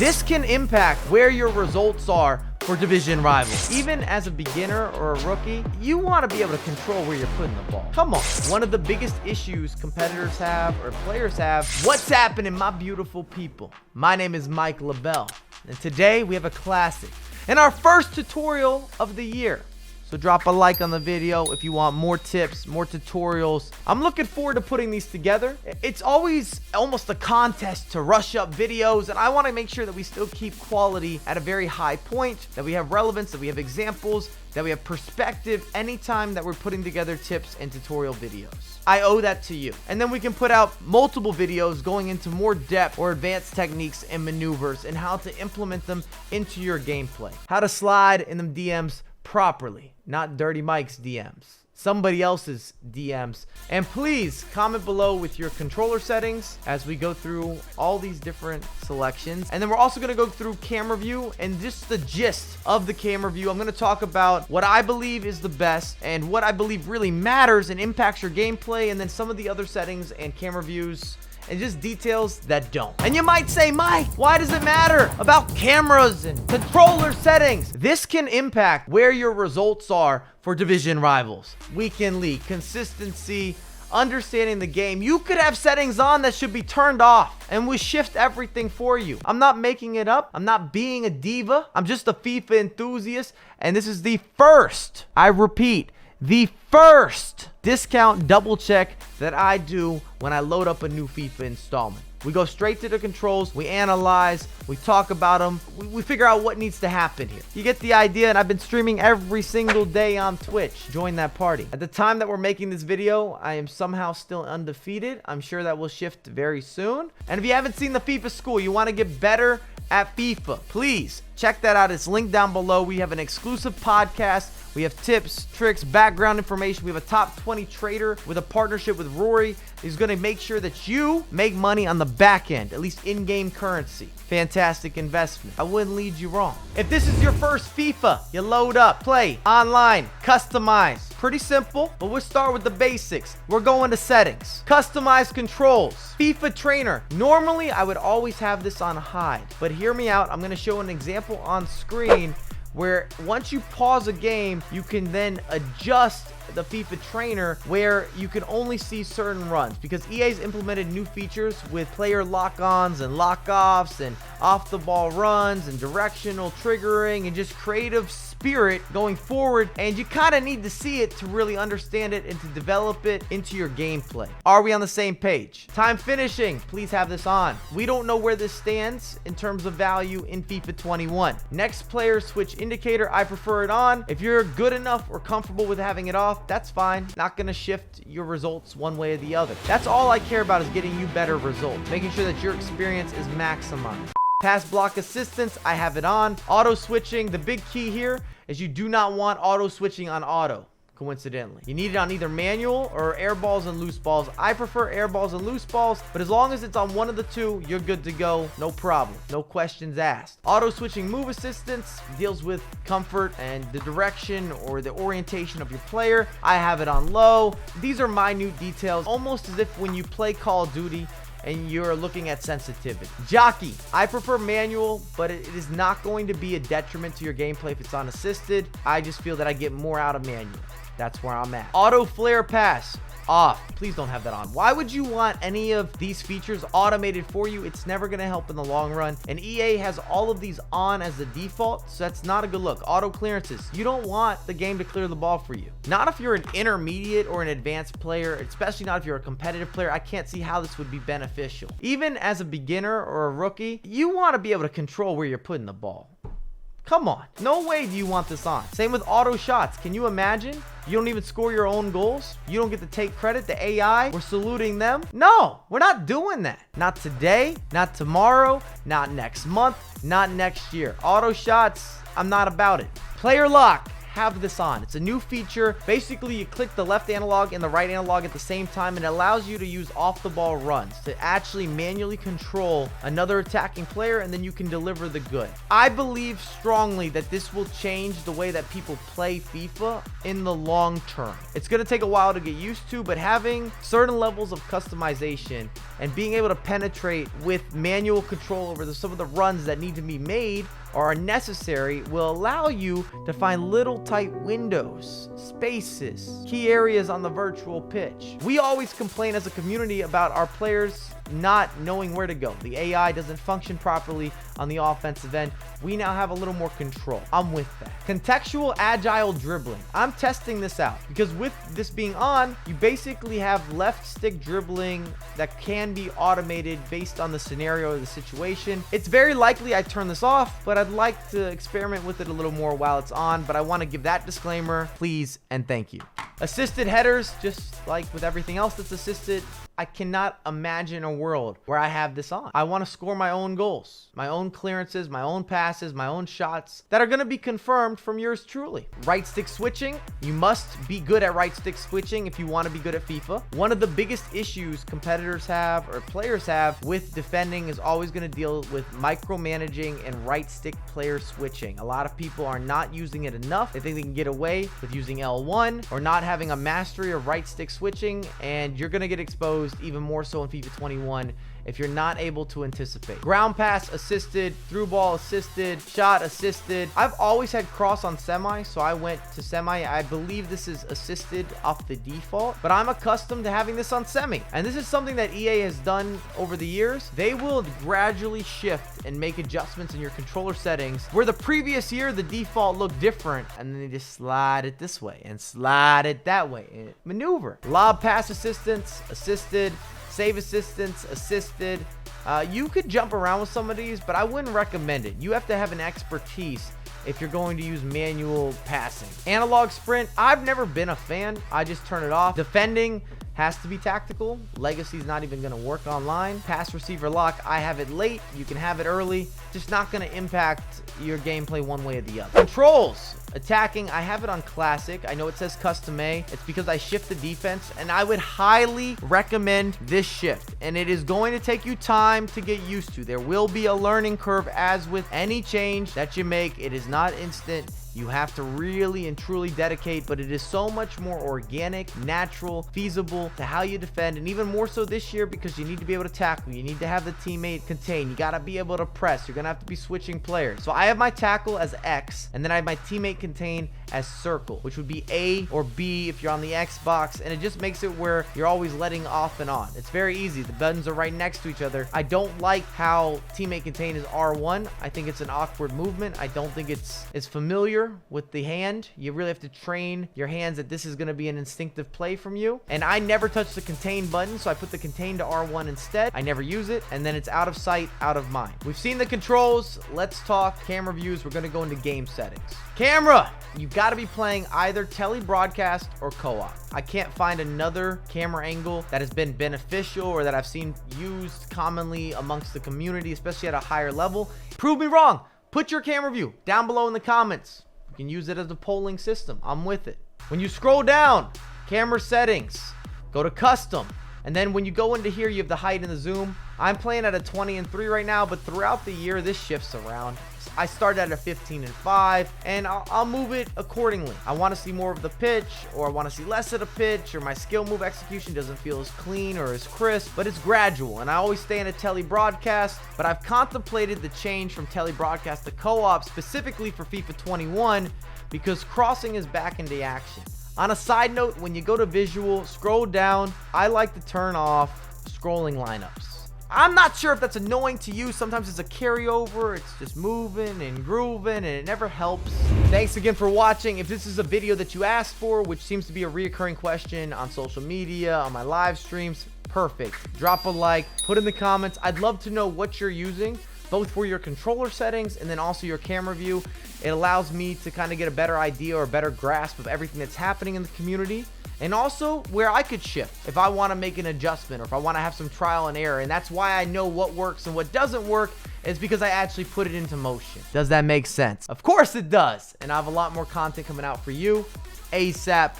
This can impact where your results are for division rivals. Even as a beginner or a rookie, you want to be able to control where you're putting the ball. Come on. One of the biggest issues competitors have or players have, what's happening, my beautiful people? My name is Mike LaBelle, and today we have a classic and our first tutorial of the year. So drop a like on the video if you want more tips, more tutorials. I'm looking forward to putting these together. It's always almost a contest to rush up videos, and I want to make sure that we still keep quality at a very high point, that we have relevance, that we have examples, that we have perspective anytime that we're putting together tips and tutorial videos. I owe that to you. And then we can put out multiple videos going into more depth or advanced techniques and maneuvers and how to implement them into your gameplay. How to slide in them DMs properly, not Dirty Mike's DMs, somebody else's DMs. And please comment below with your controller settings as we go through all these different selections. And then we're also going to go through camera view and just the gist of the camera view. I'm going to talk about what I believe is the best and what I believe really matters and impacts your gameplay, and then some of the other settings and camera views and just details that don't. And you might say, Mike, why does it matter about cameras and controller settings? This can impact where your results are for division rivals. Weekend league, consistency, understanding the game. You could have settings on that should be turned off, and we shift everything for you. I'm not making it up. I'm not being a diva. I'm just a FIFA enthusiast, and this is the first, I repeat, the first discount double check that I do when I load up a new FIFA installment. We go straight to the controls, we analyze, we talk about them, we figure out what needs to happen here. You get the idea, and I've been streaming every single day on Twitch. Join that party. At the time that we're making this video, I am somehow still undefeated. I'm sure that will shift very soon. And if you haven't seen the FIFA school, you want to get better at FIFA, please check that out. It's linked down below. We have an exclusive podcast. We have tips, tricks, background information. We have a top 20 trader with a partnership with Rory. He's going to make sure that you make money on the back end, at least in-game currency. Fantastic investment. I wouldn't lead you wrong. If this is your first FIFA, you load up, play, online, customize. Pretty simple, but we'll start with the basics. We're going to settings, customize controls, FIFA trainer. Normally, I would always have this on hide, but hear me out. I'm going to show an example on screen where once you pause a game, you can then adjust the FIFA trainer where you can only see certain runs, because EA's implemented new features with player lock-ons and lock-offs and off-the-ball runs and directional triggering and just creative spirit going forward, and you kind of need to see it to really understand it and to develop it into your gameplay. Are we on the same page? Time finishing, please have this on. We don't know where this stands in terms of value in FIFA 21. Next player switch indicator, I prefer it on. If you're good enough or comfortable with having it off, that's fine. Not gonna shift your results one way or the other. That's all I care about, is getting you better results, making sure that your experience is maximized. Pass block assistance, I have it on. Auto switching, the big key here is you do not want auto switching on auto, coincidentally. You need it on either manual or air balls and loose balls. I prefer air balls and loose balls, but as long as it's on one of the two, you're good to go. No problem. No questions asked. Auto switching move assistance deals with comfort and the direction or the orientation of your player. I have it on low. These are minute details, almost as if when you play Call of Duty and you're looking at sensitivity. Jockey, I prefer manual, but it is not going to be a detriment to your gameplay if it's on assisted. I just feel that I get more out of manual. That's where I'm at. Auto flare pass, off. Please don't have that on. Why would you want any of these features automated for you? It's never going to help in the long run. And EA has all of these on as the default, so that's not a good look. Auto clearances, you don't want the game to clear the ball for you. Not if you're an intermediate or an advanced player, especially not if you're a competitive player. I can't see how this would be beneficial. Even as a beginner or a rookie, you want to be able to control where you're putting the ball. Come on. No way do you want this on. Same with auto shots. Can you imagine? You don't even score your own goals. You don't get to take credit. The AI, we're saluting them. No, we're not doing that. Not today, not tomorrow, not next month, not next year. Auto shots, I'm not about it. Player lock, have this on. It's a new feature. Basically, you click the left analog and the right analog at the same time, and it allows you to use off-the-ball runs to actually manually control another attacking player, and then you can deliver the good. I believe strongly that this will change the way that people play FIFA in the long term. It's going to take a while to get used to, but having certain levels of customization and being able to penetrate with manual control over some of the runs that need to be made or are necessary will allow you to find little tight windows, spaces, key areas on the virtual pitch. We always complain as a community about our players not knowing where to go. The AI doesn't function properly on the offensive end. We now have a little more control. I'm with that. Contextual agile dribbling. I'm testing this out because with this being on, you basically have left stick dribbling that can be automated based on the scenario or the situation. It's very likely I turn this off, but I'd like to experiment with it a little more while it's on, but I want to give that disclaimer, please and thank you. Assisted headers, just like with everything else that's assisted, I cannot imagine a world where I have this on. I want to score my own goals, my own clearances, my own passes, my own shots that are going to be confirmed from yours truly. Right stick switching. You must be good at right stick switching if you want to be good at FIFA. One of the biggest issues competitors have or players have with defending is always going to deal with micromanaging and right stick player switching. A lot of people are not using it enough. They think they can get away with using L1 or not having a mastery of right stick switching, and you're going to get exposed even more so in FIFA 21 if you're not able to anticipate. Ground pass assisted, through ball assisted, shot assisted. I've always had cross on semi, so I went to semi. I believe this is assisted off the default, but I'm accustomed to having this on semi. And this is something that EA has done over the years. They will gradually shift and make adjustments in your controller settings where the previous year the default looked different, and then they just slide it this way and slide it that way and maneuver. Lob pass assistance assisted, save assistance assisted. You could jump around with some of these, but I wouldn't recommend it. You have to have an expertise if you're going to use manual passing. Analog sprint, I've never been a fan. I just turn it off. Defending has to be tactical. Legacy's not even going to work online. Pass receiver lock, I have it late. You can have it early. Just not going to impact your gameplay one way or the other. Controls. Attacking, I have it on classic. I know it says custom A. It's because I shift the defense, and I would highly recommend this shift. And it is going to take you time to get used to. There will be a learning curve as with any change that you make. It is not instant. You have to really and truly dedicate, but it is so much more organic, natural, feasible to how you defend, and even more so this year because you need to be able to tackle. You need to have the teammate contain. You got to be able to press. You're going to have to be switching players. So I have my tackle as X, and then I have my teammate contain as circle, which would be A or B if you're on the Xbox, and it just makes it where you're always letting off and on. It's very easy. The buttons are right next to each other. I don't like how teammate contain is R1. I think it's an awkward movement. I don't think it's familiar with the hand. You really have to train your hands that this is going to be an instinctive play from you. And I never touch the contain button, so I put the contain to R1 instead. I never use it, and then it's out of sight, out of mind. We've seen the controls. Let's talk camera views. We're going to go into game settings. Camera, you've got to be playing either tele-broadcast or co-op. I can't find another camera angle that has been beneficial or that I've seen used commonly amongst the community, especially at a higher level. Prove me wrong. Put your camera view down below in the comments. You can use it as a polling system. I'm with it. When you scroll down, camera settings, go to custom. And then when you go into here, you have the height and the zoom. I'm playing at a 20:3 right now, but throughout the year, this shifts around. I started at a 15:5, and I'll move it accordingly. I want to see more of the pitch, or I want to see less of the pitch, or my skill move execution doesn't feel as clean or as crisp, but it's gradual. And I always stay in a tele-broadcast, but I've contemplated the change from tele-broadcast to co-op specifically for FIFA 21 because crossing is back into action. On a side note, when you go to visual, scroll down, I like to turn off scrolling lineups. I'm not sure if that's annoying to you. Sometimes it's a carryover. It's just moving and grooving, and it never helps. Thanks again for watching. If this is a video that you asked for, which seems to be a reoccurring question on social media, on my live streams, perfect. Drop a like, put in the comments. I'd love to know what you're using, both for your controller settings and then also your camera view. It allows me to kind of get a better idea or a better grasp of everything that's happening in the community. And also where I could shift if I want to make an adjustment or if I want to have some trial and error. And that's why I know what works and what doesn't work, is because I actually put it into motion. Does that make sense? Of course it does. And I have a lot more content coming out for you ASAP.